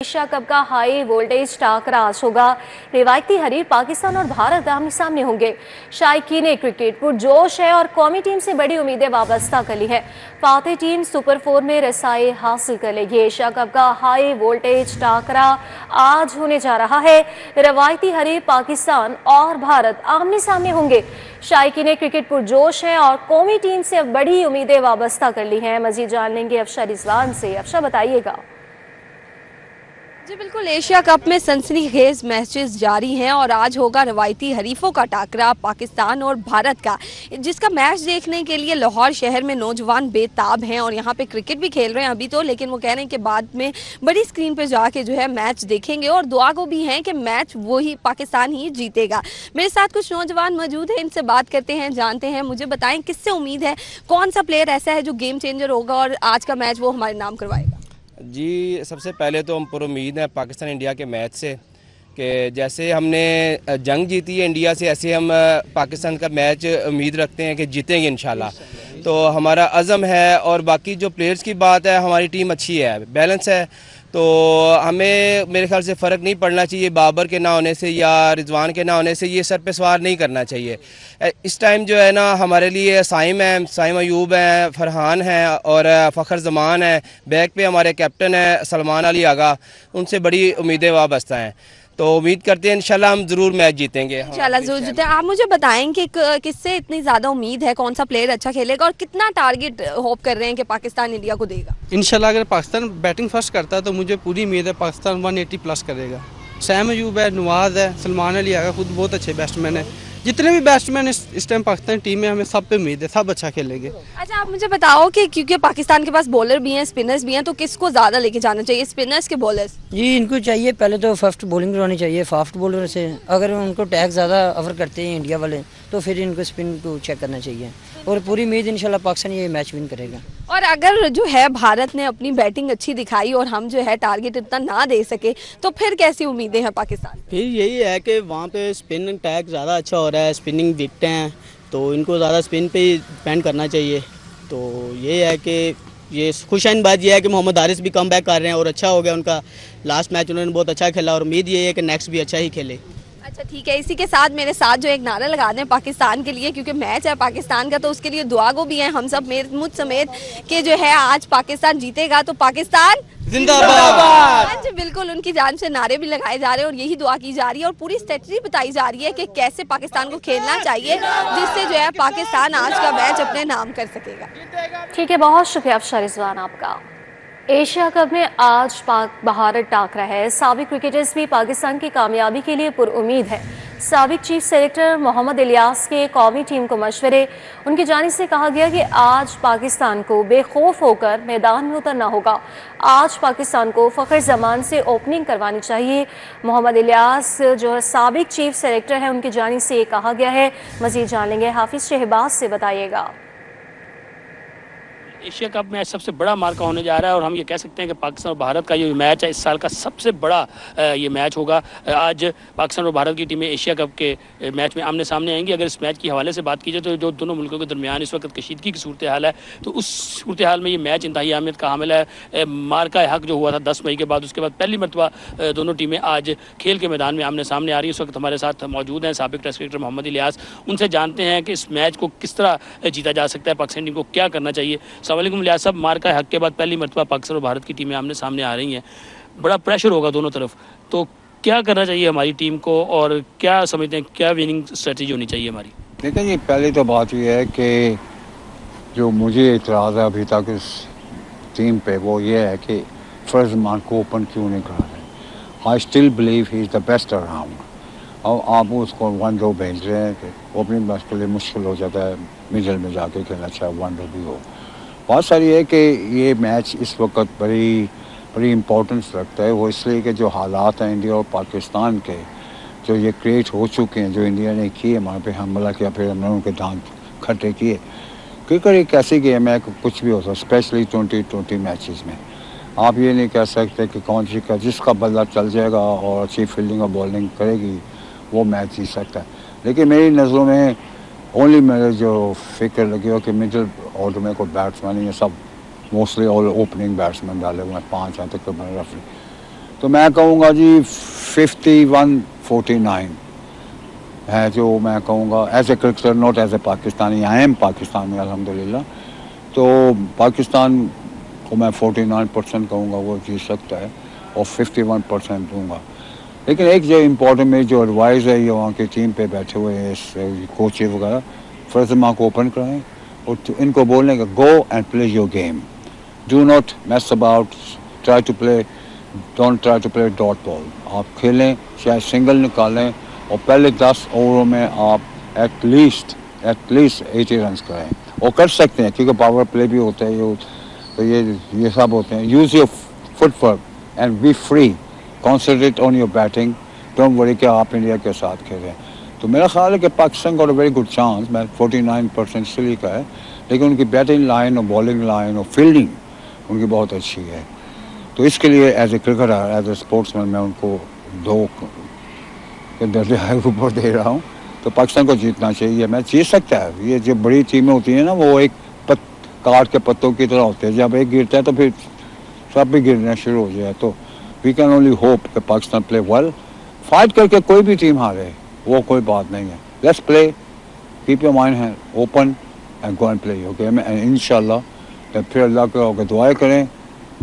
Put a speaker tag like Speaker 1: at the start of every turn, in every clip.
Speaker 1: Asia cup का high voltage टाकरा आज होगा। रिवायती हरीर पाकिस्तान और भारत आमने सामने होंगे। शायकीन क्रिकेट पुरजोश है और कौमी टीम से बड़ी उम्मीदें वाबस्ता कर ली है। फातेह टीम सुपर 4 में रसाई हासिल कर लेगी। एशिया कप का हाई वोल्टेज टाकरा आज होने जा रहा है। रिवायती हरीर पाकिस्तान और भारत आमने सामने होंगे। शायकीन क्रिकेट पुरजोश है और कौमी टीम से बड़ी उम्मीदें वाबस्ता कर ली हैं। मजीद जान लेंगे अफशा रिजवान से। अफशा बताइएगा।
Speaker 2: जी बिल्कुल, एशिया कप में सनसनीखेज मैचेस जारी हैं और आज होगा रवायती हरीफों का टाकरा पाकिस्तान और भारत का, जिसका मैच देखने के लिए लाहौर शहर में नौजवान बेताब हैं और यहाँ पे क्रिकेट भी खेल रहे हैं अभी तो, लेकिन वो कह रहे हैं कि बाद में बड़ी स्क्रीन पे जाके जो है मैच देखेंगे और दुआ को भी हैं कि मैच वही पाकिस्तान ही जीतेगा। मेरे साथ कुछ नौजवान मौजूद हैं, इनसे बात करते हैं, जानते हैं। मुझे बताएं किससे उम्मीद है, कौन सा प्लेयर ऐसा है जो गेम चेंजर होगा और आज का मैच वो हमारे नाम करवाएगा?
Speaker 3: जी, सबसे पहले तो हम पूरी उम्मीद है पाकिस्तान इंडिया के मैच से कि जैसे हमने जंग जीती है इंडिया से, ऐसे हम पाकिस्तान का मैच उम्मीद रखते हैं कि जीतेंगे इंशाल्लाह। तो हमारा अज़म है और बाकी जो प्लेयर्स की बात है, हमारी टीम अच्छी है, बैलेंस है। तो हमें मेरे ख्याल से फ़र्क नहीं पड़ना चाहिए बाबर के ना होने से या रिजवान के ना होने से, ये सर पे सवार नहीं करना चाहिए। इस टाइम जो है ना हमारे लिए साइम है, साइम अयूब हैं, फरहान हैं और फ़खर ज़मान है। बैक पे हमारे कैप्टन है सलमान अली आगा, उनसे बड़ी उम्मीदें वाबस्ता हैं। तो उम्मीद करते हैं इंशाल्लाह हम ज़रूर मैच जीतेंगे।
Speaker 2: इंशाल्लाह ज़रूर जीते। आप मुझे बताएं कि किससे इतनी ज़्यादा उम्मीद है, कौन सा प्लेयर अच्छा खेलेगा और कितना टारगेट होप कर रहे हैं कि पाकिस्तान इंडिया को देगा?
Speaker 4: इंशाल्लाह अगर पाकिस्तान बैटिंग फर्स्ट करता है तो मुझे पूरी उम्मीद है पाकिस्तान 180 प्लस करेगा। सैम अयूब है, नवाज है, सलमान अली आगा खुद बहुत अच्छे बैट्समैन है। जितने भी बैट्समैन इस टाइम पाकिस्तान टीम में, हमें सब पे उम्मीद है, सब अच्छा खेलेंगे।
Speaker 2: अच्छा, आप मुझे बताओ कि क्योंकि पाकिस्तान के पास बॉलर भी हैं, स्पिनर्स भी हैं, तो किसको ज़्यादा लेके जाना चाहिए, स्पिनर्स के बॉलर्स?
Speaker 5: जी इनको चाहिए पहले तो फर्स्ट बॉलिंग करवानी चाहिए फास्ट बॉलर से। अगर उनको टैग ज़्यादा ऑफर करते हैं इंडिया वाले तो फिर इनको स्पिन को चेक करना चाहिए और पूरी उम्मीद इंशाल्लाह पाकिस्तान ये मैच विन करेगा।
Speaker 2: और अगर जो है भारत ने अपनी बैटिंग अच्छी दिखाई और हम जो है टारगेट इतना ना दे सके तो फिर कैसी उम्मीदें हैं पाकिस्तान?
Speaker 6: फिर यही है कि वहाँ पे स्पिन टैग ज़्यादा अच्छा हो रहा है, स्पिनिंग दिखते हैं तो इनको ज़्यादा स्पिन पे ही डिपेंड करना चाहिए। तो ये है कि ये खुशाइन बात यह है कि मोहम्मद हारिस भी कम बैक कर रहे हैं और अच्छा हो गया उनका लास्ट मैच, उन्होंने बहुत अच्छा खेला और उम्मीद ये है कि नेक्स्ट भी अच्छा ही खेले।
Speaker 2: अच्छा ठीक है, इसी के साथ मेरे साथ जो एक नारा लगा दें पाकिस्तान के लिए, क्योंकि मैच है पाकिस्तान का तो उसके लिए दुआ को भी है हम सब मुझ समेत कि जो है आज पाकिस्तान जीतेगा तो पाकिस्तान जिंदाबाद। जी बिल्कुल, उनकी जान से नारे भी लगाए जा रहे हैं और यही दुआ की जा रही है और पूरी स्ट्रेटजी बताई जा रही है कि कैसे पाकिस्तान को खेलना चाहिए जिससे जो है पाकिस्तान आज का मैच अपने नाम कर सकेगा।
Speaker 1: ठीक है, बहुत शुक्रिया अफशा रिजवान आपका। एशिया कप में आज पाक भारत टाकरा है। साबिक क्रिकेटर्स भी पाकिस्तान की कामयाबी के लिए पुरुम्मीद है। साबिक चीफ सेलेक्टर मोहम्मद इलियास के कौमी टीम को मशवरे, उनकी जानिब से कहा गया कि आज पाकिस्तान को बेखौफ होकर मैदान में उतरना होगा। आज पाकिस्तान को फ़खर ज़मान से ओपनिंग करवानी चाहिए। मोहम्मद इलियास जो साबिक चीफ सेलेक्टर है, उनकी जानिब से ये कहा गया है। मज़ीद जान लेंगे हाफिज़ शहबाज से। बताइएगा।
Speaker 7: एशिया कप मैच सबसे बड़ा मार्का होने जा रहा है और हम ये कह सकते हैं कि पाकिस्तान और भारत का ये मैच है इस साल का सबसे बड़ा ये मैच होगा। आज पाकिस्तान और भारत की टीमें एशिया कप के मैच में आमने सामने आएंगी। अगर इस मैच के हवाले से बात की जाए तो जो दोनों मुल्कों के दरमियान इस वक्त कशीदगी की सूरत हाल है, तो उस सूरत हाल में ये मैच इंतहाई अहमियत का हामिल है। मार्का हक जो हुआ था 10 मई के बाद, उसके बाद पहली मरतबा दोनों टीमें आज खेल के मैदान में आमने सामने आ रही है। इस वक्त हमारे साथ मौजूद हैं साबिक टेस्ट क्रिकेटर मोहम्मद इलियास। उनसे जानते हैं कि इस मैच को किस तरह जीता जा सकता है, पाकिस्तान टीम को क्या करना चाहिए। अस्सलाम वालेकुम इलियास साहब, मार्का हक के बाद पहली मरतबा पाकिस्तान और भारत की टीमें आमने सामने आ रही हैं, बड़ा प्रेशर होगा दोनों तरफ, तो क्या करना चाहिए हमारी टीम को और क्या समझते हैं क्या विनिंग स्ट्रेटजी होनी चाहिए हमारी?
Speaker 8: देखिए जी, पहले तो बात यह है कि जो मुझे इतराज़ है अभी तक इस टीम पे वो ये है कि फ़खर ज़मान को ओपन क्यों नहीं करा रहे। I still believe he is the best around. और आप उसको 1-2 भेज रहे हैं कि ओपनिंग मैच के लिए मुश्किल हो जाता है, मिडल में जाके खेलना चाहे 1-2 भी हो। बहुत सारी है कि ये मैच इस वक्त बड़ी इम्पोर्टेंस रखता है, वो इसलिए कि जो हालात हैं इंडिया और पाकिस्तान के जो ये क्रिएट हो चुके हैं, जो इंडिया ने किए वहाँ पे हमला किया, फिर हमने उनके दांत खट्टे किए। क्रिकेट एक ऐसी गेम है कि कुछ भी हो सकता, स्पेशली 2020 मैचेस में आप ये नहीं कह सकते कि कौन सी का जिसका बल्ला चल जाएगा और अच्छी फील्डिंग और बॉलिंग करेगी वो मैच जीत सकता है। लेकिन मेरी नज़रों में ओनली मेरे जो फिक्र लगी हो कि मिडिल ऑर्डर में कोई बैट्समैन, ये सब मोस्टली ऑल ओपनिंग बैट्समैन डाले हुए हैं, 5 हैं तकरीबन रफली। तो मैं कहूँगा जी 51-49 है जो मैं कहूँगा as a cricketer, not as a Pakistani. I am Pakistan में अल्हम्दुलिल्लाह। तो पाकिस्तान को मैं 49% कहूँगा वो जीत सकता है और 51% दूँगा। लेकिन एक जो इम्पोर्टेंट मेरी जो एडवाइस है ये वहाँ की टीम पे बैठे हुए कोचेज वगैरह, फर्स्ट माँ को ओपन कराएं और इनको बोलने का go and play your game, do not mess about, try to play, don't try to play dot ball. आप खेलें, चाहे सिंगल निकालें और पहले 10 ओवरों में आप एटलीस्ट 80 रन करें और कर सकते हैं क्योंकि पावर प्ले भी होता है तो ये सब होते हैं। Use your footwork and B free, concentrate on your batting, don't worry कि आप इंडिया के साथ खेलें। तो मेरा ख्याल है कि Pakistan got a very good chance. मैं 49% इसलिए का है, लेकिन उनकी बैटिंग लाइन और बॉलिंग लाइन और फील्डिंग उनकी बहुत अच्छी है। तो इसके लिए as a cricketer, as a sportsman मैं उनको 2 के दर्जे ऊपर दे रहा हूँ। तो पाकिस्तान को जीतना चाहिए, मैच जीत सकता है। ये जो बड़ी टीमें होती हैं ना वो एक काट के पत्तों की तरह होते हैं, जब एक गिरता है तो फिर सब भी गिरना शुरू हो जाए। तो वी कैन ओनली होप कि पाकिस्तान प्ले वेल, फाइट करके कोई भी टीम हारे वो कोई बात नहीं है। Let's play, keep your mind open and go and play your game and इंशाल्लाह फिर अल्लाह के दुआएं करें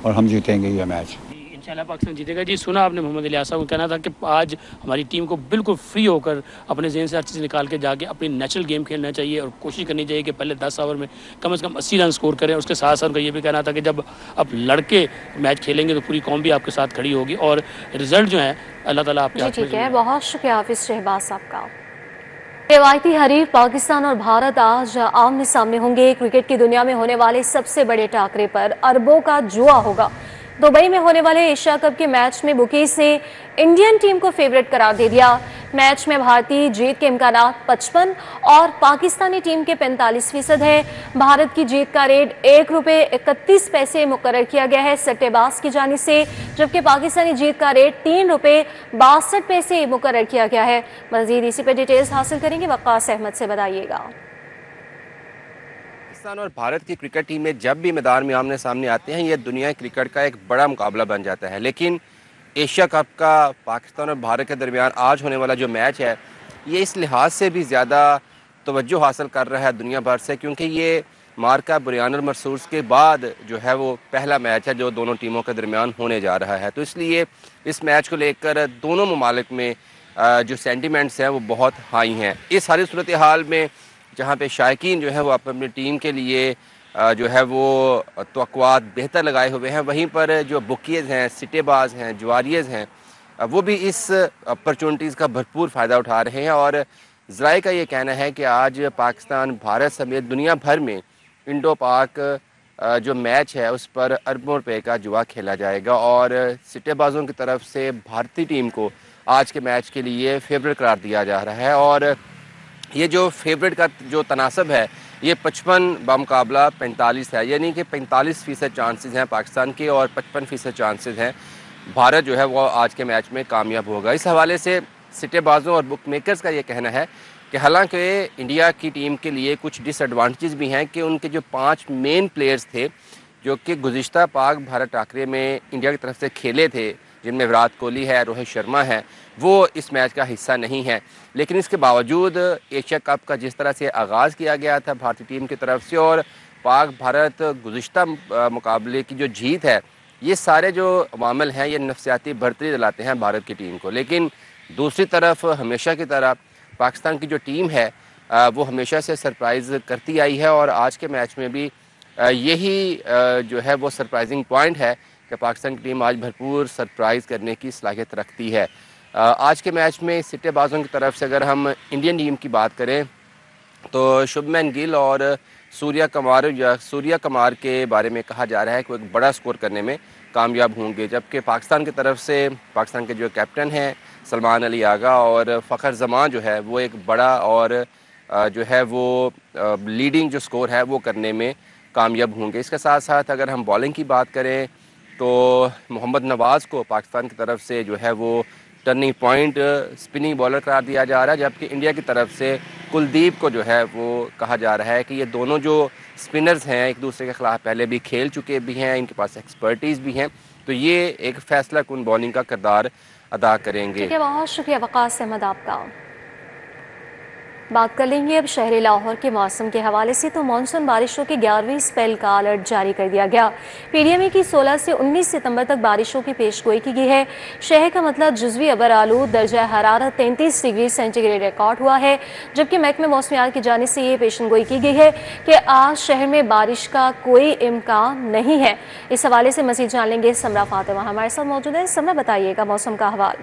Speaker 8: और हम जीतेंगे ये मैच।
Speaker 7: इंशाल्लाह पाकिस्तान जीतेगा। जी सुना आपने मोहम्मद इलियास साहब का कहना था कि आज हमारी टीम को बिल्कुल फ्री होकर अपने ज़हन से हर चीज़ निकाल के जाके अपनी नेचुरल गेम खेलना चाहिए और कोशिश करनी चाहिए कि पहले 10 ओवर में कम से कम 80 रन स्कोर करें। उसके साथ साथ उनका ये भी कहना था कि जब आप लड़के मैच खेलेंगे तो पूरी कौम भी आपके साथ खड़ी होगी और रिजल्ट जो है अल्लाह ताला आपके हाथ में।
Speaker 1: ठीक है, बहुत शुक्रिया हाफिज शहबाज साहब का। रिवायती हरीफ पाकिस्तान और भारत आज आमने सामने होंगे। क्रिकेट की दुनिया में होने वाले सबसे बड़े टाकरे पर अरबों का जुआ होगा। दुबई में होने वाले एशिया कप के मैच में बुकीज ने इंडियन टीम को फेवरेट करार दे दिया। मैच में भारतीय जीत के इम्कानात 55 और पाकिस्तानी टीम के 45% है। भारत की जीत का रेट ₹1.31 मुकर्रर किया गया है सट्टेबाज की जानिब से, जबकि पाकिस्तानी जीत का रेट ₹3.62 मुकर्रर किया गया है। मजीद इसी पर डिटेल्स हासिल करेंगे, वक्कास अहमद से बताइएगा।
Speaker 3: पाकिस्तान और भारत की क्रिकेट टीमें जब भी मैदान में आमने सामने आते हैं ये दुनिया क्रिकेट का एक बड़ा मुकाबला बन जाता है। लेकिन एशिया कप का पाकिस्तान और भारत के दरमियान आज होने वाला जो मैच है ये इस लिहाज से भी ज़्यादा तवज्जो हासिल कर रहा है दुनिया भर से, क्योंकि ये मार्का बुरियान और मरसूस के बाद जो है वो पहला मैच है जो दोनों टीमों के दरमियान होने जा रहा है। तो इसलिए इस मैच को लेकर दोनों ममालिक में जो सेंटिमेंट्स हैं वो बहुत हाई हैं। इस सारी सूरत हाल में जहाँ पे शायकीन जो है वो अपनी टीम के लिए जो है वो तवक्कुआत बेहतर लगाए हुए हैं, वहीं पर जो बुकीज़ हैं, सिटेबाज हैं, जुआरियज़ हैं, वो भी इस अपॉर्चुनिटीज़ का भरपूर फ़ायदा उठा रहे हैं। और ज़राए का ये कहना है कि आज पाकिस्तान, भारत समेत दुनिया भर में इंडो पाक जो मैच है उस पर अरबों रुपए का जुआ खेला जाएगा और सिटेबाजों की तरफ से भारतीय टीम को आज के मैच के लिए फेवरेट करार दिया जा रहा है। और ये जो फेवरेट का जो तनासब है ये 55 बामुकाबला 45 है, यानी कि 45% चांसेस हैं पाकिस्तान के और 55% चांसेस हैं भारत जो है वो आज के मैच में कामयाब होगा। इस हवाले से सिटेबाजों और बुक मेकर्स का ये कहना है कि हालांकि इंडिया की टीम के लिए कुछ डिसएडवांटेज भी हैं कि उनके जो 5 मेन प्लेयर्स थे जो कि गुज़िश्ता पाक भारत टाकरे में इंडिया की तरफ से खेले थे, जिनमें विराट कोहली है, रोहित शर्मा है, वो इस मैच का हिस्सा नहीं है। लेकिन इसके बावजूद एशिया कप का जिस तरह से आगाज़ किया गया था भारतीय टीम की तरफ से और पाक भारत गुज़िश्ता मुकाबले की जो जीत है, ये सारे जो अवामिल हैं ये नफसियाती बढ़तरी दिलाते हैं भारत की टीम को। लेकिन दूसरी तरफ हमेशा की तरह पाकिस्तान की जो टीम है वो हमेशा से सरप्राइज़ करती आई है और आज के मैच में भी यही जो है वो सरप्राइजिंग पॉइंट है कि पाकिस्तान की टीम आज भरपूर सरप्राइज़ करने की सलाहियत रखती है। आज के मैच में सिट्टेबाजों की तरफ से अगर हम इंडियन टीम की बात करें तो शुभमन गिल और सूर्या कुमार के बारे में कहा जा रहा है कि वो एक बड़ा स्कोर करने में कामयाब होंगे, जबकि पाकिस्तान की तरफ से पाकिस्तान के जो कैप्टन हैं सलमान अली आगा और फ़खर जमान जो है वो एक बड़ा और जो है वो लीडिंग जो स्कोर है वो करने में कामयाब होंगे। इसके साथ साथ अगर हम बॉलिंग की बात करें तो मोहम्मद नवाज़ को पाकिस्तान की तरफ से जो है वो टर्निंग पॉइंट स्पिनिंग बॉलर करार दिया जा रहा है, जबकि इंडिया की तरफ से कुलदीप को जो है वो कहा जा रहा है कि ये दोनों जो स्पिनर्स हैं एक दूसरे के ख़िलाफ़ पहले भी खेल चुके भी हैं, इनके पास एक्सपर्टीज़ भी हैं
Speaker 9: तो ये एक फैसला कुन बॉलिंग का किरदार अदा करेंगे।
Speaker 1: ठीक है, बहुत शुक्रिया वकास अहमद आपका। बात कर लेंगे अब शहर लाहौर के मौसम के हवाले से। तो मानसून बारिशों के 11वें स्पेल का अलर्ट जारी कर दिया गया। पीडीएमए की 16 से 19 सितंबर तक बारिशों की पेशगोई की गई है। शहर का मतलब जुज़वी अबर आलूद दर्जा हरारत 33 डिग्री सेंटीग्रेड रिकॉर्ड हुआ है, जबकि महकमे मौसमियात की जानिब से ये पेशनगोई की गई है कि आज शहर में बारिश का कोई इम्कान नहीं है। इस हवाले से मज़ीद जान लेंगे समरा फातिमा हमारे साथ मौजूद है। समरा, बताइएगा मौसम का हवाल।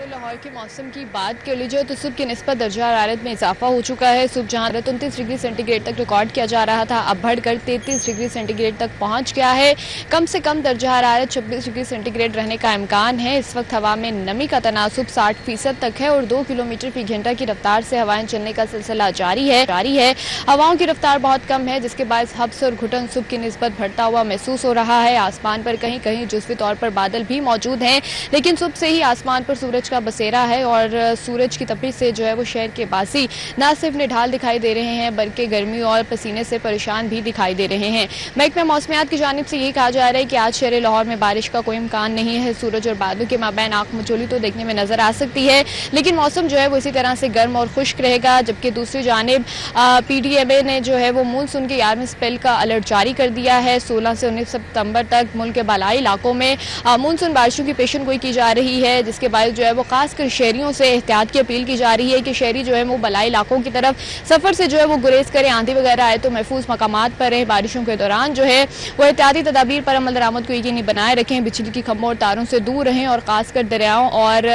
Speaker 10: लाहौर के मौसम की बात कर लीजिए तो सुबह की निस्बत दर्जा हरारत में इजाफा हो चुका है। सुबह जहां 29 डिग्री सेंटीग्रेड तक रिकॉर्ड किया जा रहा था, अब बढ़कर 33 डिग्री सेंटीग्रेड तक पहुंच गया है। कम से कम दर्जा हरारत 26 डिग्री सेंटीग्रेड रहने का इम्कान है। इस वक्त हवा में नमी का तनासुब 60% तक है और 2 किलोमीटर फी घंटा की रफ्तार से हवाएं चलने का सिलसिला जारी है। हवाओं की रफ्तार बहुत कम है, जिसके बायस हब्स और घुटन सुबह की निस्बत बढ़ता हुआ महसूस हो रहा है। आसमान पर कहीं कहीं जुज़वी तौर पर बादल भी मौजूद हैं, लेकिन सुबह से ही आसमान पर सूरज का बसेरा है और सूरज की तपिश से जो है वो शहर के बासी न सिर्फ निढाल दिखाई दे रहे हैं बल्कि गर्मी और पसीने से परेशान भी दिखाई दे रहे हैं। महकमे मौसमियात की जानिब से ये कहा जा रहा है कि आज शहर लाहौर में बारिश का कोई इम्कान नहीं है। सूरज और बादलों के माबैन आंख मचोली तो देखने में नजर आ सकती है, लेकिन मौसम जो है वो इसी तरह से गर्म और खुश्क रहेगा। जबकि दूसरी जानिब पीडीएमए ने जो है वो मानसून के 11वें स्पेल का अलर्ट जारी कर दिया है। 16 से 19 सितंबर तक मुल्क के बालाई इलाकों में मानसून बारिशों की पेशनगोई की जा रही है, जिसके बाद जो है वो खासकर शहरियों से एहतियात की अपील की जा रही है कि शहरी जो है वो बलाई इलाकों की तरफ सफर से जो है वो गुरेज करें। आंधी वगैरह आए तो महफूज मकामात पर रहें। बारिशों के दौरान जो है वो एहतियाती तदाबीर पर अमल दरामद को यकीनी बनाए रखें। बिजली की खंभों और तारों से दूर रहें और खासकर दरियाओं और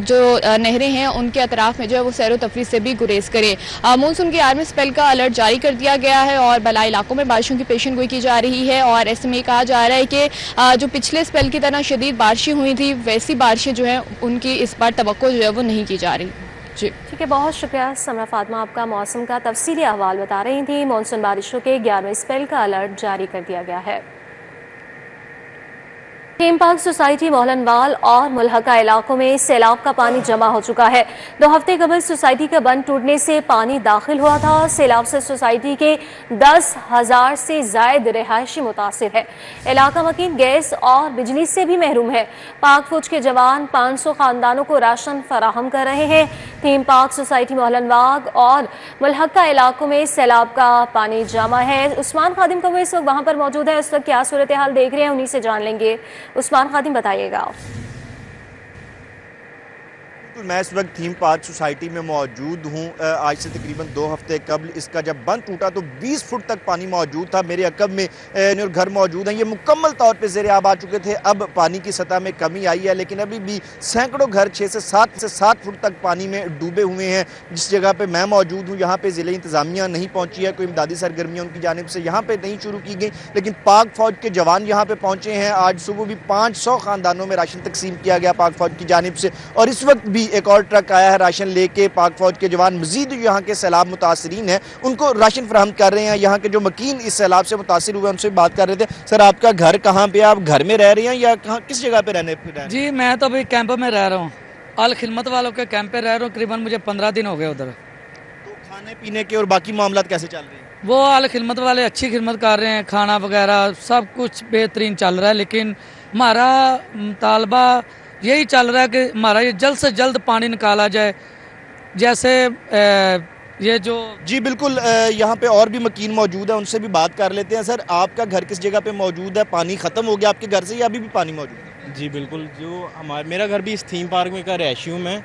Speaker 10: जो नहरें हैं उनके अतराफ में जो है वो सैर व तफरीह से भी गुरेज करें। मानसून के 11वें स्पेल का अलर्ट जारी कर दिया गया है और बलाई इलाकों में बारिशों की पेशनगोई की जा रही है। और ऐसे में कहा जा रहा है कि जो पिछले स्पेल की तरह शदीद बारिशें हुई थी वैसी बारिशें जो है उनकी इस बार तवक्को जो है वो नहीं की जा रही। जी
Speaker 1: ठीक है, बहुत शुक्रिया समरा फातिमा, आपका मौसम का तफसीली अहवाल बता रही थी। मानसून बारिशों के 11वें स्पेल का अलर्ट जारी कर दिया गया है। थीम पार्क सोसाइटी मोहलनवाल और मुल्हका इलाकों में सैलाब का पानी जमा हो चुका है। 2 हफ्ते कबल सोसाइटी का बंद टूटने से पानी दाखिल हुआ था। सैलाब से सोसाइटी के 10,000 से जायद रिहायशी मुतासिर है। इलाका मकीन गैस और बिजली से भी महरूम है। पाक फौज के जवान 500 खानदानों को राशन फराहम कर रहे हैं। थीम पार्क सोसाइटी मोहलनवाग और मुल्हका इलाकों में सैलाब का पानी जमा है। उस्मान खादिम कबूर इस वक्त वहाँ पर मौजूद है। उस वक्त क्या सूरत हाल देख रहे हैं, उन्हीं से जान लेंगे। उस्मान खादिम, बताइएगा।
Speaker 11: मैं इस वक्त थीम पार्क सोसाइटी में मौजूद हूँ। आज से तकरीबन 2 हफ्ते कबल इसका जब बंद टूटा तो 20 फुट तक पानी मौजूद था। मेरे अकब में घर मौजूद हैं, ये मुकम्मल तौर पे ज़ेर आब आ चुके थे। अब पानी की सतह में कमी आई है, लेकिन अभी भी सैकड़ों घर 6 से 7 फुट तक पानी में डूबे हुए हैं। जिस जगह पर मैं मौजूद हूँ यहाँ पर ज़िले इंतज़ामिया नहीं पहुँची है, कोई इमदादी सरगर्मियाँ उनकी जानिब से यहाँ पर नहीं शुरू की गई, लेकिन पाक फ़ौज के जवान यहाँ पर पहुँचे हैं। आज सुबह भी 500 ख़ानदानों में राशन तकसीम किया गया पाक फ़ौज की जानिब से, और इस वक्त भी एक और ट्रक आया है राशन लेके। पाक फौज के जवान मजीद यहाँ के सैलाब मुतासरीन हैं उनको राशन फराहम कर रहे हैं। यहाँ के जो मकीन इस सैलाब से मुतासर हुए उनसे बात कर रहे थे। सर, आपका घर कहाँ पे, आप घर में रह रहे हैं या कहाँ, किस जगह पे रहने हैं?
Speaker 12: जी, मैं तो अभी कैंप में रह रहा हूँ, अल खिदमत वालों के कैंप पे रह रहा हूँ। करीबन मुझे 15 दिन हो गए उधर।
Speaker 11: तो खाने पीने के और बाकी मामलात कैसे चल रहे हैं?
Speaker 12: वो अल खिदमत वाले अच्छी खिदमत कर रहे हैं, खाना वगैरह सब कुछ बेहतरीन चल रहा है, लेकिन हमारा तालबा यही चल रहा है कि हमारा ये जल्द से जल्द पानी निकाला जाए। जैसे ये जो
Speaker 11: जी बिल्कुल, यहाँ पे और भी मकीन मौजूद है, उनसे भी बात कर लेते हैं। सर, आपका घर किस जगह पे मौजूद है? पानी ख़त्म हो गया आपके घर से या अभी भी पानी मौजूद है?
Speaker 13: जी बिल्कुल, जो मेरा घर भी इस थीम पार्क में का रहायशी हूँ मैं,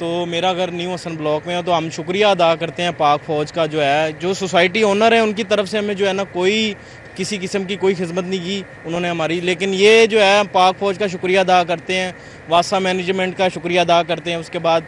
Speaker 13: तो मेरा घर न्यू हसन ब्लॉक में है। तो हम शुक्रिया अदा करते हैं पाक फ़ौज का, जो है जो सोसाइटी ओनर है उनकी तरफ से हमें जो है ना कोई किसी किस्म की कोई खिदमत नहीं की उन्होंने हमारी, लेकिन ये जो है पाक फ़ौज का शुक्रिया अदा करते हैं, वासा मैनेजमेंट का शुक्रिया अदा करते हैं, उसके बाद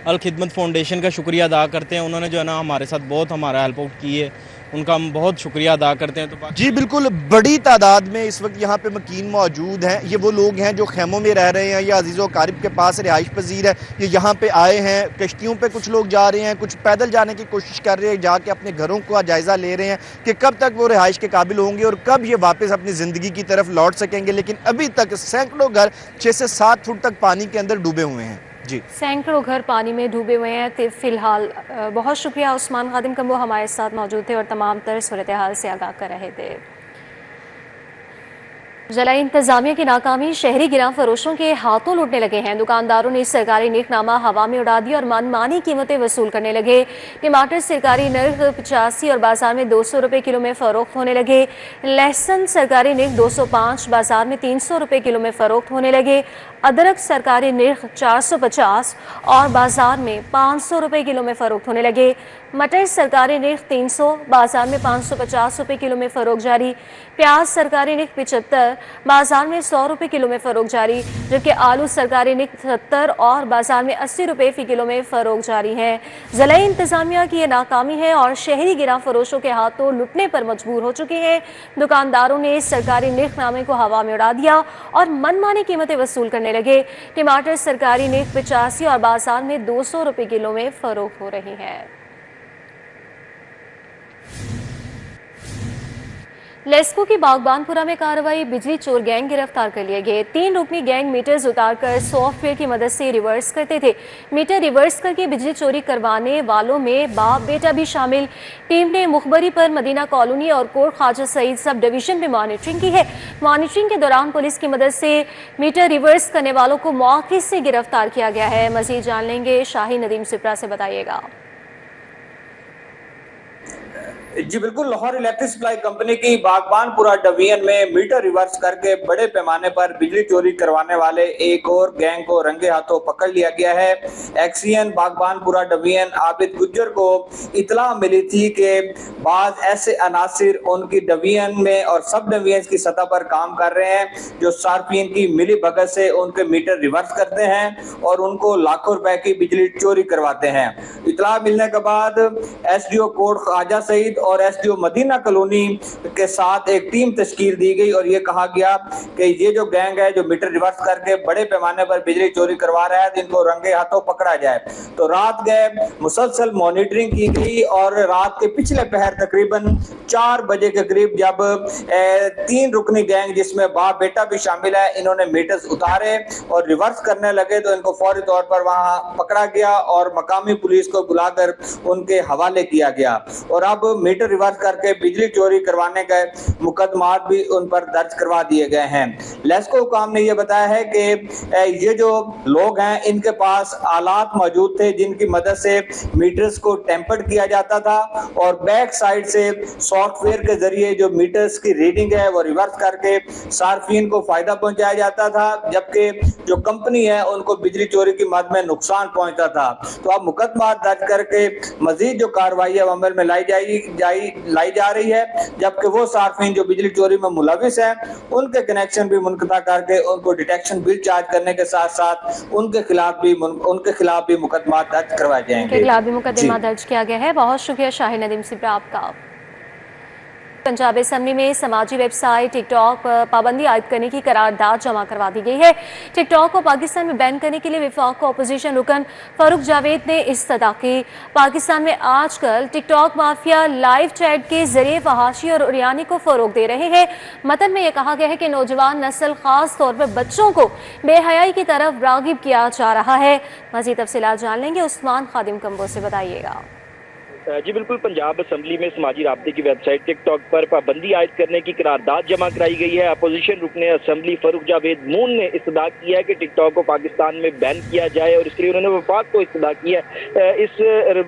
Speaker 13: अल खिदमत फाउंडेशन का शुक्रिया अदा करते हैं। उन्होंने जो है ना हमारे साथ बहुत हमारा हेल्प आउट की है, उनका हम बहुत शुक्रिया अदा करते हैं। तो
Speaker 11: जी बिल्कुल, बड़ी तादाद में इस वक्त यहाँ पे मकीन मौजूद हैं। ये वो लोग हैं जो खैमों में रह रहे हैं या अजीज़ो क़ारिब के पास रिहाइश पजीर है, ये यहाँ पे आए हैं। कश्तियों पे कुछ लोग जा रहे हैं, कुछ पैदल जाने की कोशिश कर रहे हैं, जाके अपने घरों का जायज़ा ले रहे हैं कि कब तक वो रिहाइश के काबिल होंगे और कब ये वापस अपनी ज़िंदगी की तरफ लौट सकेंगे। लेकिन अभी तक सैकड़ों घर 6 से 7 फुट तक पानी के अंदर डूबे हुए हैं। जी,
Speaker 1: सैकड़ों घर पानी में डूबे हुए हैं फिलहाल। बहुत शुक्रिया उस्मान खादिम कम्बो हमारे साथ मौजूद थे और तमाम तर सूरत हाल से आगाह कर रहे थे। जिला इंतजामिया की नाकामी, शहरी गिरां फरोशों के हाथों लूटने लगे हैं। दुकानदारों ने सरकारी नेकनामा हवा में उड़ा दिया और मनमानी कीमतें वसूल करने लगे। टमाटर सरकारी नर्ख 85 और बाजार में 200 रुपए किलो में फरोख्त होने लगे। लहसुन सरकारी नर्ख 205, बाजार में 300 रुपए किलो में फरोख्त होने लगे। अदरक सरकारी नर्ख 450 और बाजार में 500 रुपए किलो में फरोख्त होने लगे। मटर सरकारी नर्ख 300, बाजार में 550 रुपए किलो में फरोख्त जारी। प्याज सरकारी नर्ख 75, बाजार में 100 रुपए किलो में फरोख्त जारी, जबकि आलू सरकारी नर्ख 70 और बाजार में 80 रुपए फी किलो में फरोख्त जारी है। जिला इंतजामिया की ये नाकामी है और शहरी गिरां फरोशों के हाथों लुटने पर मजबूर हो चुके हैं। दुकानदारों ने सरकारी नर्खनामे को हवा में उड़ा दिया और मनमानी कीमतें वसूल करने लगे। टमाटर सरकारी नर्ख 85 और बाजार में 200 रुपए किलो में फरोख्त हो रही है। लेस्को की बागबानपुरा में कार्रवाई, बिजली चोर गैंग गिरफ्तार कर लिए गए। 3 रुकनी गैंग मीटर्स उतारकर सॉफ्टवेयर की मदद से रिवर्स करते थे। मीटर रिवर्स करके बिजली चोरी करवाने वालों में बाप बेटा भी शामिल। टीम ने मुखबरी पर मदीना कॉलोनी और कोट ख्वाजा सईद सब डिवीजन में मॉनिटरिंग की है। मॉनिटरिंग के दौरान पुलिस की मदद से मीटर रिवर्स करने वालों को मौके से गिरफ्तार किया गया है। मजीद जान लेंगे, शाही नदीम सिप्रा से बताइएगा।
Speaker 14: जी बिल्कुल, लाहौर इलेक्ट्रिक सप्लाई कंपनी की बागबानपुरा डिवीजन में मीटर रिवर्स करके बड़े पैमाने पर बिजली चोरी करवाने वाले एक और गैंग को रंगे हाथों पकड़ लिया गया है। एक्सीएन बागबानपुरा डिवीजन आबिद गुज्जर को इतला मिली थी कि बाद ऐसे अनासिर उनकी डिवीजन में और सब डिवीजन की सतह पर काम कर रहे हैं जो सार्फिन की मिली भगत से उनके मीटर रिवर्स करते हैं और उनको लाखों रुपए की बिजली चोरी करवाते हैं। इतला मिलने के बाद एसडीओ कोट ख्वाजा सईद और एसडीओ मदीना कॉलोनी के साथ एक टीम तश्कील दी गई और ये कहा गया कि ये जो गैंग है जो मीटर रिवर्स करके बड़े पैमाने पर बिजली चोरी करवा रहा है, इनको रंगे हाथों पकड़ा जाए। तो रात गए मुसलसल मॉनिटरिंग की गई और रात के पिछले पहर तकरीबन 4 बजे के करीब जब 3 रुकनी गैंग जिसमें बाप बेटा भी शामिल है, इन्होंने मीटर्स उतारे और रिवर्स करने लगे तो इनको फौरी तौर पर वहां पकड़ा गया और मकामी पुलिस को बुलाकर उनके हवाले किया गया और अब मीटर रिवर्स करके बिजली चोरी करवाने के मुकदमात भी उन पर दर्ज करवा दिए गए हैं। लेस्को हुकाम ने यह बताया है कि ये जो लोग हैं इनके पास आलात मौजूद थे जिनकी मदद से मीटर्स को टेम्पर्ड किया जाता था और बैक साइड से सॉफ्टवेयर के जरिए जो मीटर्स की रीडिंग है वो रिवर्स करके सार्फिन को फायदा पहुंचाया जाता था, जबकि जो कंपनी है उनको बिजली चोरी की मद में नुकसान पहुंचता था। तो अब मुकदमा दर्ज करके मजीद जो कार्रवाई है अमल में लाई जा रही है, जबकि वो सार्फिन जो बिजली चोरी में मुलविस हैं उनके कनेक्शन भी मुनक़ता करके उनको डिटेक्शन बिल चार्ज करने के साथ साथ उनके खिलाफ भी मुकदमा दर्ज करवाए जाएंगे।
Speaker 1: उनके खिलाफ भी मुकदमा दर्ज किया गया है। बहुत शुक्रिया शाही नदीम सिप्रा आपका। पंजाब असेंबली में समाजी वेबसाइट टिकटॉक पर पाबंदी आयद करने की करारदाद जमा करवा दी गई है। टिकटॉक को पाकिस्तान में बैन करने के लिए विफाक को अपोजिशन रुकन फारूक जावेद ने इस्तदा की। पाकिस्तान में आजकल टिकटॉक माफिया लाइव चैट के जरिए फहाशी और उरियानी को फरोग दे रहे हैं। मतन में यह कहा गया है कि नौजवान नस्ल खास तौर पर बच्चों को बेहयाई की तरफ रागिब किया जा रहा है। मज़ीद तफसीलात जान लेंगे, उस्मान खादिम कम्बो से बताइएगा।
Speaker 15: जी बिल्कुल, पंजाब असेंबली में समाजी राब्ते की वेबसाइट टिकटॉक पर पाबंदी आयद करने की करारदाद जमा कराई गई है। अपोजिशन रुकने असेंबली फारूक जावेद मून ने इस्तदा किया है कि टिकटॉक को पाकिस्तान में बैन किया जाए और इसके लिए उन्होंने वफाक को इस्तदा किया है। इस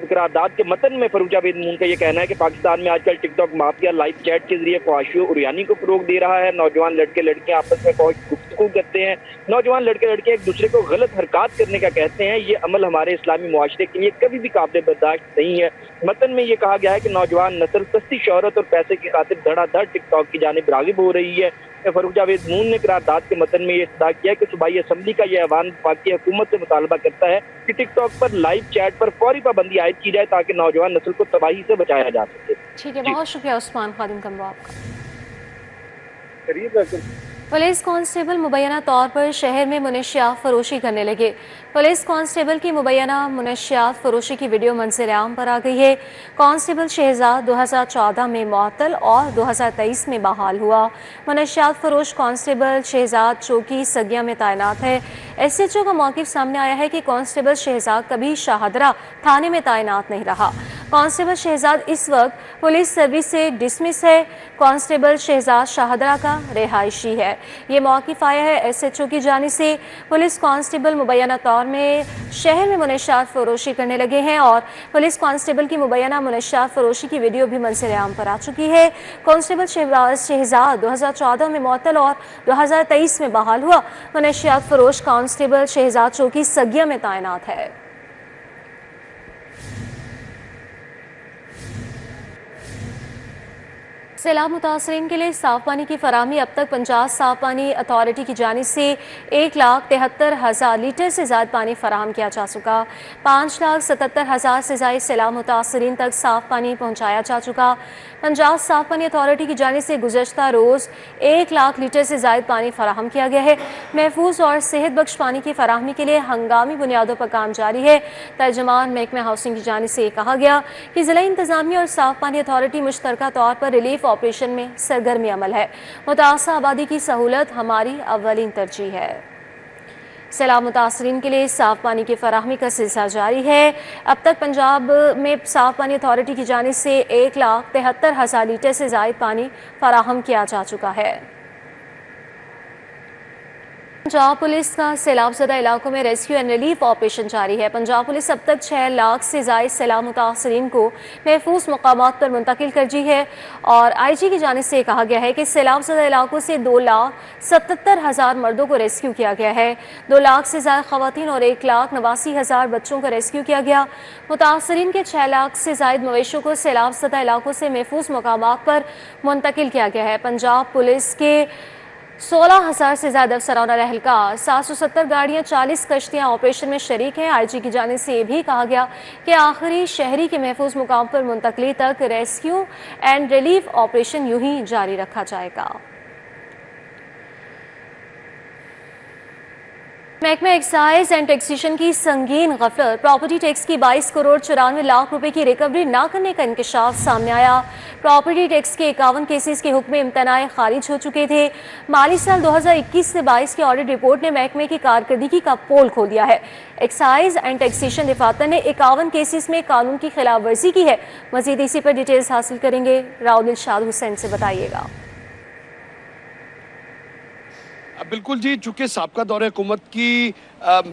Speaker 15: करारदाद के मतन में फारूक जावेद मून का यह कहना है कि पाकिस्तान में आजकल टिकटॉक माफिया लाइव चैट के जरिए ख्वाहिशों उरियानी को फरोग दे रहा है। नौजवान लड़के लड़कियां आपस में गुफ्तगू करते हैं, नौजवान लड़के लड़कियां एक दूसरे को गलत हरकत करने का कहते हैं। ये अमल हमारे इस्लामी मुआशरे के लिए कभी भी काबिल बर्दाश्त नहीं है। मतन में ये कहा गया है कि नौजवान नस्ल सस्ती शोहरत और पैसे की खातिर धड़ाधड़ टिकटॉक की जानिब रागिब हो रही है। फारूक जावेद मून ने करारदाद के मतन में ये इस्तदा किया कि सूबाई असेंबली का यह ऐवान वफाकी हुकूमत से मुतालबा करता है कि टिकटॉक पर लाइव चैट पर फौरी पाबंदी आयद की जाए ताकि नौजवान नस्ल को तबाही से बचाया जा सके।
Speaker 1: ठीक है, बहुत शुक्रिया उस्मान खादिम कम्बो आपका। पुलिस कांस्टेबल मुबैना तौर पर शहर में मुनशियात फरोशी करने लगे। पुलिस कांस्टेबल की मुबैना मुनशियात फरोशी की वीडियो मंजर आम पर आ गई है। कांस्टेबल शहजाद 2014 में मुअत्तल और 2023 में बहाल हुआ। मुनशियात फरोश कांस्टेबल शहजाद चौकी सगिया में तैनात है। SHO का मौक़िफ़ सामने आया है कि कांस्टेबल शहजाद कभी शाहदरा थाने में तैनात नहीं रहा। कांस्टेबल शहजाद इस वक्त पुलिस सर्विस से डिसमिस है। कांस्टेबल शहजाद शाहदरा का रिहायशी है। ये मौक़िफ़ आया है SHO की जानिब से। पुलिस कांस्टेबल मुबैना तौर में शहर में मुनशियात फरोशी करने लगे हैं और पुलिस कांस्टेबल की मुबैना मुनशियात फरोशी की वीडियो भी मंजर आम पर आ चुकी है। कांस्टेबल शहजाद 2014 में मुअत्तल और 2023 में बहाल हुआ। मुनशियात फरोश कांस्टेबल शहजाद चौकी सगिया में तैनात है। सैलाब मुतासरीन के लिए साफ पानी की फराहमी अब तक पंजाब साफ पानी अथॉरिटी की जानिब से 1,73,000 लीटर से ज़्यादा पानी फराहम किया जा चुका। 5,77,000 से ज़्यादा सैलाब मुतासरीन तक साफ पानी पहुँचाया जा चुका। पंजाब साफ पानी अथॉरिटी की जानिब से गुज़श्ता रोज़ 1 लाख लीटर से ज़्यादा पानी फराहम किया गया है। महफूज और सेहत बख्श पानी की फराहमी के लिए हंगामी बुनियादों पर काम जारी है। तर्जुमान महकमा हाउसिंग की जानिब से कहा गया कि ज़िला इंतज़ामिया और साफ पानी अथॉरिटी मुश्तरका तौर पर रिलीफ ऑपरेशन में सरगर्म अमल है। मुतासा आबादी की सहूलत हमारी अव्वलीन तरजीह है। सैलाब मुतासरीन के लिए साफ पानी की फराहमी का सिलसिला जारी है। अब तक पंजाब में साफ पानी अथॉरिटी की जानिब से 1,73,000 लीटर से ज़ायद पानी फराहम किया जा चुका है। पंजाब पुलिस का सैलाबज़दा इलाकों में रेस्क्यू एंड रिलीफ ऑपरेशन जारी है। पंजाब पुलिस अब तक 6 लाख से ज़ायद सैलाब मुतासरीन को महफूज मकामात पर मुंतकिल कर दी है और IG की जानिब से कहा गया है कि सैलाबज़दा इलाकों से 2,77,000 मर्दों को रेस्क्यू किया गया है। 2 लाख से ज़्यादा ख़वातीन और 1,89,000 बच्चों का रेस्क्यू किया गया। मुतासरीन के 6 लाख से ज़ायद मवेशियों को सैलाबज़दा इलाकों से महफूज मकामात पर मुंतकिल किया गया है। पंजाब पुलिस के 16,000 से ज़्यादा अफसरान और एहलकार, 770 गाड़ियाँ, 40 कश्तियाँ ऑपरेशन में शरीक हैं। IG की जानिब से ये भी कहा गया कि आखिरी शहरी के महफूज मुकाम पर मुंतकली तक रेस्क्यू एंड रिलीफ ऑपरेशन यूं ही जारी रखा जाएगा। महकमा एक्साइज एंड टैक्सेशन की संगीन गफलत, प्रॉपर्टी टैक्स की 22 करोड़ 94 लाख रुपए की रिकवरी न करने का इंकशाफ सामने आया। प्रॉपर्टी टैक्स के 51 केसेस के हुक्म इम्तनाए खारिज हो चुके थे। माली साल 2021 से 22 की ऑडिट रिपोर्ट ने महकमे की कारकर्दगी का पोल खोल दिया है। एक्साइज एंड टैक्सेशन दफातर ने 51 केसेस में कानून की खिलाफ वर्जी की है। मजीद इसी पर डिटेल्स हासिल करेंगे, राव दिलशाद हुसैन से बताइएगा।
Speaker 16: बिल्कुल जी, चूँकि साबका दौरे हुकूमत की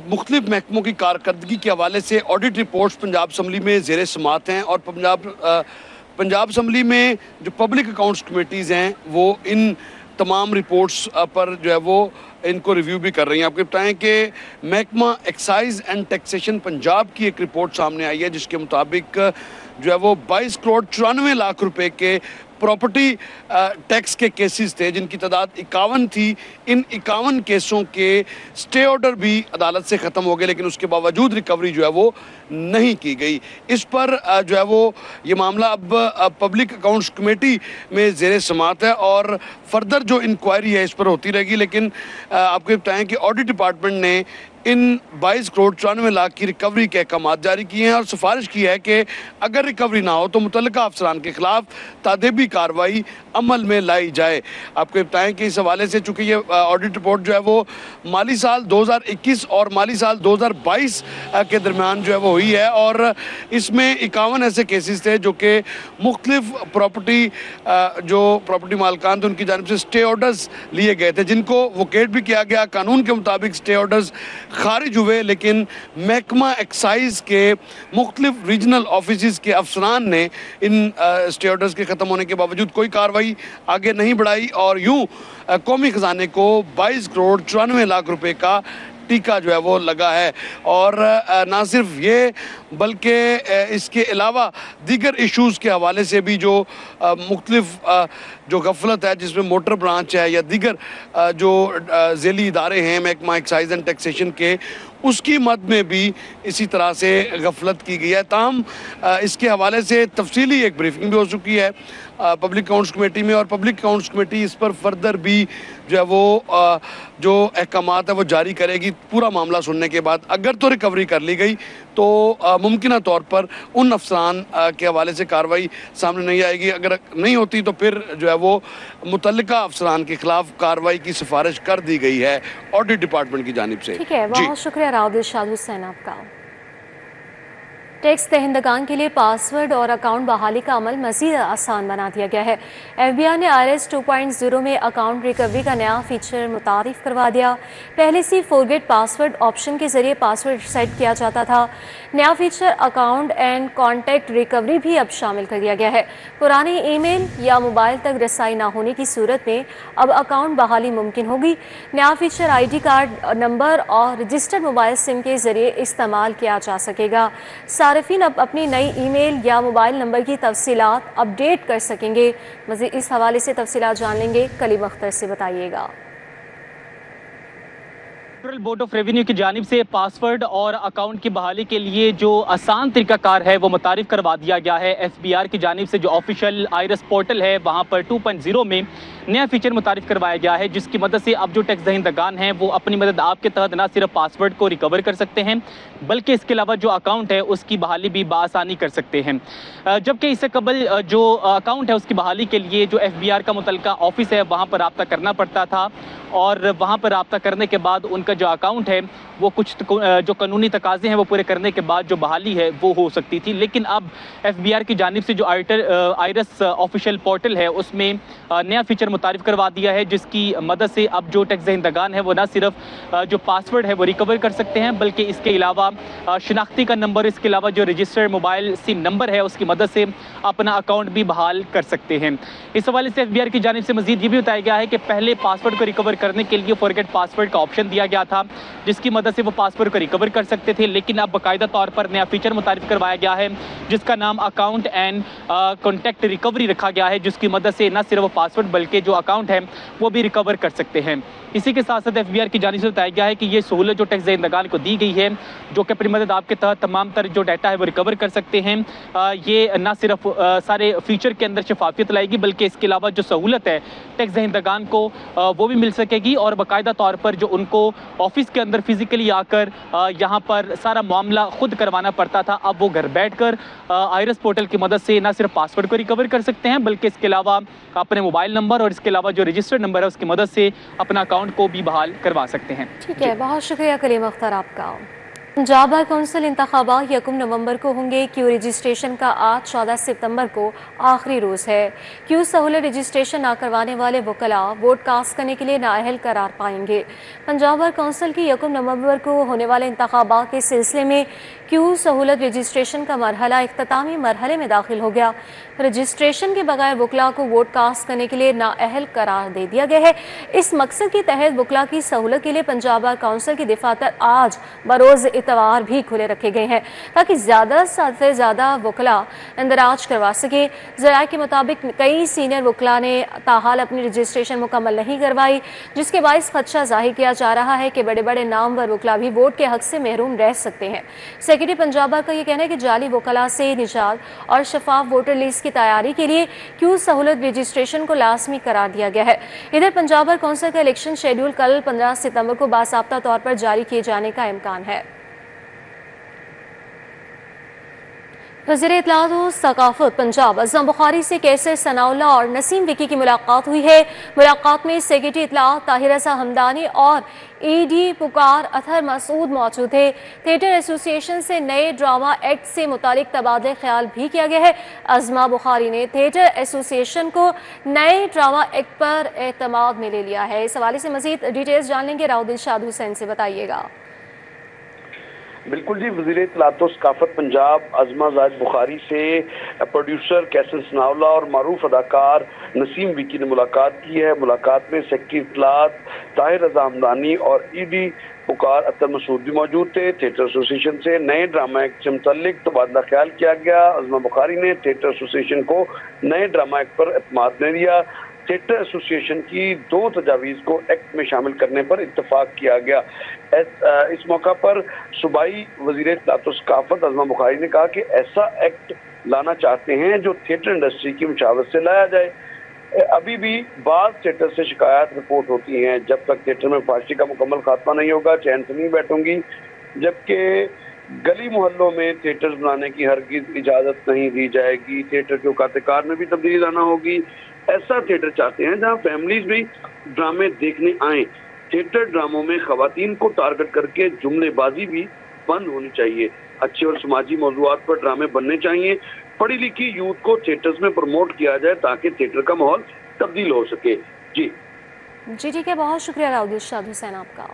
Speaker 16: मुख्तलिफ महकमों की कारकर्दगी के हवाले से ऑडिट रिपोर्ट्स पंजाब असम्बली में ज़ेर समात हैं और पंजाब असम्बली में जो पब्लिक अकाउंट्स कमेटीज़ हैं वो इन तमाम रिपोर्ट्स पर जो है वो इनको रिव्यू भी कर रही हैं। आपको बताएं कि महकमा एक्साइज एंड टैक्सेशन पंजाब की एक रिपोर्ट सामने आई है जिसके मुताबिक जो है वो 22 करोड़ 94 लाख रुपए के प्रॉपर्टी टैक्स के केसेस थे जिनकी तादाद 51 थी। इन 51 केसों के स्टे ऑर्डर भी अदालत से ख़त्म हो गए, लेकिन उसके बावजूद रिकवरी जो है वो नहीं की गई। इस पर जो है वो ये मामला अब पब्लिक अकाउंट्स कमेटी में ज़ेर समात है और फर्दर जो इंक्वायरी है इस पर होती रहेगी। लेकिन आपको बताएं कि ऑडिट डिपार्टमेंट ने इन 22 करोड़ 94 लाख की रिकवरी के अहकाम जारी किए हैं और सिफारिश की है कि अगर रिकवरी ना हो तो मुतल्लिका अफसरान के खिलाफ तादेबी कार्रवाई अमल में लाई जाए। आपको बताएं कि इस हवाले से चूँकि ये ऑडिट रिपोर्ट जो है वो माली साल 2021 और माली साल 2022 के दरमियान जो है वो हुई है और इसमें 51 ऐसे केसेस थे जो कि मुख्तलिफ प्रॉपर्टी जो प्रॉपर्टी मालकान थे उनकी जानिब से स्टे ऑर्डर्स लिए गए थे जिनको वोकेट भी किया गया। कानून के मुताबिक स्टे ऑर्डर्स खारिज हुए, लेकिन महकमा एक्साइज के मुख्तलिफ रीजनल ऑफिस के अफसरान ने इन स्टे ऑर्डर्स के ख़त्म होने के बावजूद कोई कार्रवाई आगे नहीं बढ़ाई और यूं कौमी ख़जाने को 22 करोड़ 94 लाख रुपए का टीका जो है वो लगा है। और ना सिर्फ ये बल्कि इसके अलावा दीगर इश्यूज़ के हवाले से भी जो मुख्तलिफ जो गफलत है जिसमें मोटर ब्रांच है या दीगर जो ज़ेली इदारे हैं महकमा एक्साइज एंड टैक्सेशन के, उसकी मद में भी इसी तरह से गफलत की गई है। ताहम इसके हवाले से तफसीली एक ब्रीफिंग भी हो चुकी है। पब्लिक अकाउंट्स कमेटी में, और पब्लिक अकाउंट्स कमेटी इस पर फर्दर भी जो है वो जो अहकामात है वो जारी करेगी। पूरा मामला सुनने के बाद अगर तो रिकवरी कर ली गई तो मुमकिन तौर पर उन अफसरान के हवाले से कार्रवाई सामने नहीं आएगी। अगर नहीं होती तो फिर जो है वो मुतल्लिका अफसरान के खिलाफ कार्रवाई की सिफारिश कर दी गई है ऑडिट डिपार्टमेंट की जानिब से।
Speaker 1: ठीक है, बहुत शुक्रिया राव दिलशाद हुसैन आपका। टैक्स दहिंदगान के लिए पासवर्ड और अकाउंट बहाली का अमल मज़ीद आसान बना दिया गया है। FBI ने IRS 2.0 में अकाउंट रिकवरी का नया फीचर मुतारिफ करवा दिया। पहले से फॉरगेट पासवर्ड ऑप्शन के जरिए पासवर्ड सेट किया जाता था। नया feature account and contact recovery भी अब शामिल कर दिया गया है। पुराने ईमेल या मोबाइल तक रसाई ना होने की सूरत में अब अकाउंट बहाली मुमकिन होगी। नया फीचर ID कार्ड नंबर और रजिस्टर्ड मोबाइल सिम के जरिए इस्तेमाल किया जा सकेगा। सारिफिन अब अपनी नई ईमेल या मोबाइल नंबर की तफसीलात अपडेट कर सकेंगे। मज़ीद इस हवाले से तफसीलात जान लेंगे, कलीम अख्तर से बताइएगा।
Speaker 17: फेडरल बोर्ड ऑफ रेवेन्यू की जानिब से पासवर्ड और अकाउंट की बहाली के लिए जो आसान तरीकाकार है वो मुतारिफ करवा दिया गया है। FBR की जानिब से जो ऑफिशियल IRS पोर्टल है वहाँ पर 2.0 में नया फीचर मुतारिफ करवाया गया है, जिसकी मदद से अब जो टैक्स दहिंदगान हैं वो अपनी मदद आपके तहत न सिर्फ पासवर्ड को रिकवर कर सकते हैं बल्कि इसके अलावा जो अकाउंट है उसकी बहाली भी बआसानी कर सकते हैं। जबकि इससे कबल जो अकाउंट है उसकी बहाली के लिए जो FBR का मुतल्लिका ऑफिस है वहाँ पर रब्ता करना पड़ता था और वहाँ पर रब्ता करने के बाद उनका जो अकाउंट है वो कुछ जो कानूनी तकाजे हैं वो पूरे करने के बाद जो बहाली है वो हो सकती थी। लेकिन अब FBR की जानिब से जो IRS ऑफिशियल पोर्टल है उसमें नया फीचर मुतारिफ करवा दिया है, जिसकी मदद से अब जो टैक्स दहिंदगान है वो न सिर्फ जो पासवर्ड है वो रिकवर कर सकते हैं बल्कि इसके अलावा शिनाख्ती का नंबर, इसके अलावा जो रजिस्टर्ड मोबाइल सिम नंबर है उसकी मदद से अपना अकाउंट भी बहाल कर सकते हैं। इस हवाले से FBR की जानिब से मजीद ये भी बताया गया है कि पहले पासवर्ड को रिकवर करने के लिए फॉरगेट पासवर्ड का ऑप्शन दिया गया था, जिसकी मदद से वो पासवर्ड को रिकवर कर सकते थे। लेकिन अब बाकायदा तौर पर नया फीचर मुतारिफ करवाया गया है जिसका नाम अकाउंट एंड कॉन्टैक्ट रिकवरी रखा गया है, जिसकी मदद से न सिर्फ पासवर्ड बल्कि जो अकाउंट है वो भी रिकवर कर सकते हैं। इसी के साथ साथ FBR की जानिब से बताया गया है कि ये सहूलत जो टैक्स दहिंदगान को दी गई है, जो कि अपनी मदद आपके तहत तमाम तर जो डाटा है वो रिकवर कर सकते हैं, ये न सिर्फ सारे फीचर के अंदर शफाफियत लाएगी बल्कि इसके अलावा जो सहूलत है टैक्स दहिंदगान को वो भी मिल सकेगी और बाकायदा तौर पर जो उनको ऑफिस के अंदर फिजिकली आकर यहाँ पर सारा मामला खुद करवाना पड़ता था, अब वो घर बैठकर IRS पोर्टल की मदद से न सिर्फ पासवर्ड को रिकवर कर सकते हैं बल्कि इसके अलावा अपने मोबाइल नंबर और इसके अलावा जो रजिस्टर्ड नंबर है उसकी मदद से अपना अकाउंट को भी बहाल करवा सकते हैं।
Speaker 1: ठीक है, बहुत शुक्रिया कलीम अख्तर आपका। पंजाब बार कौंसिल इंतखाबात 1 नवंबर को होंगे। क्यू रजिस्ट्रेशन का आज 14 सितंबर को आखिरी रोज़ है। क्यू सहूलत रजिस्ट्रेशन ना करवाने वाले वकला वोट कास्ट करने के लिए नाअहल करार पाएंगे। पंजाब बार कौंसिल की 1 नवंबर को होने वाले इंतखाबात के सिलसिले में क्यू सहूलत रजिस्ट्रेशन का मरहला इख्तितामी मरहले में दाखिल हो गया। रजिस्ट्रेशन के बगैर वकला को वोट कास्ट करने के लिए नाअहल करार दे दिया गया है। इस मकसद के तहत वकला की सहूलत के लिए पंजाब बार कौंसिल के दफातर आज बरोज़ इतवार भी खुले रखे गए हैं ताकि ज़्यादा से ज़्यादा वकला इंदराज करवा सके। ज़राए के मुताबिक कई सीनियर वकला ने ताहाल अपनी रजिस्ट्रेशन मुकम्मल नहीं करवाई, जिसके बायस खदशा जाहिर किया जा रहा है कि बड़े बड़े नामवर वकला भी वोट के हक से महरूम रह सकते हैं। सेक्रेटरी पंजाब बार का यह कहना है कि जाली वकला से निजात और शफाफ वोटर लिस्ट की तैयारी के लिए क्यू सहूलत रजिस्ट्रेशन को लाजमी करार दिया गया है। इधर पंजाब बार कौंसिल का इलेक्शन शेड्यूल कल 15 सितंबर को बासाब्ता तौर पर जारी किए जाने का इम्कान है। वज़ीर इत्तलात और सकाफत पंजाब अज़म बुखारी से कैसर सनाउल्लाह और नसीम विकी की मुलाकात हुई है। मुलाकात में सेक्रेटरी इत्तलात ताहिर रज़ा हमदानी और ED पुकार अतहर मसूद मौजूद थे। थिएटर एसोसिएशन से नए ड्रामा एक्ट से मुतालिक तबादले ख्याल भी किया गया है। अज़मा बुखारी ने थिएटर एसोसिएशन को नए ड्रामा एक्ट पर एतमाद में ले लिया है। इस हवाले से मज़ीद डिटेल्स जान लेंगे, राव दिलशाद हुसैन से बताइएगा।
Speaker 18: बिल्कुल जी, वज़ीर इत्तलात व सकाफत पंजाब अज़मा ज़ाहिद बुखारी से प्रोड्यूसर कैसर सनाउल्लाह और मारूफ अदाकार नसीम विकी ने मुलाकात की है। मुलाकात में सेक्रेटरी इत्तलात ताहिर रज़ा हमदानी और ED पुकार अतर मसूद भी मौजूद थे। थिएटर एसोसिएशन से नए ड्रामा एक्ट से मुतल्लिक तबादला ख्याल किया गया। अज़मा बुखारी ने थिएटर एसोसिएशन को नए ड्रामा एक्ट पर एतमाद ने दिया। थिएटर एसोसिएशन की 2 तजावीज़ को एक्ट में शामिल करने पर इत्तफाक किया गया। इस मौका पर सूबाई वज़ीर इत्तलात व सकाफत अज़मा बुखारी ने कहा कि ऐसा एक्ट लाना चाहते हैं जो थिएटर इंडस्ट्री की मशावरत से लाया जाए। अभी भी बाज़ थिएटर से शिकायत रिपोर्ट होती हैं, जब तक थिएटर में फाशी का मुकम्मल खात्मा नहीं होगा चैन से नहीं बैठूंगी, जबकि गली मोहल्लों में थिएटर्स बनाने की हरगिज इजाज़त नहीं दी जाएगी। थिएटर के औकात-ए-कार में भी तब्दीली लाना होगी। ऐसा थिएटर चाहते हैं जहां फैमिलीज भी ड्रामे देखने आए। थिएटर ड्रामों में खवातीन को टारगेट करके जुमलेबाजी भी बंद होनी चाहिए। अच्छे और समाजी मौज़ूआत पर ड्रामे बनने चाहिए। पढ़ी लिखी यूथ को थिएटर्स में प्रमोट किया जाए ताकि थिएटर का माहौल तब्दील हो सके। जी
Speaker 1: ठीक है, बहुत शुक्रिया राउद इरशाद हुसैन आपका।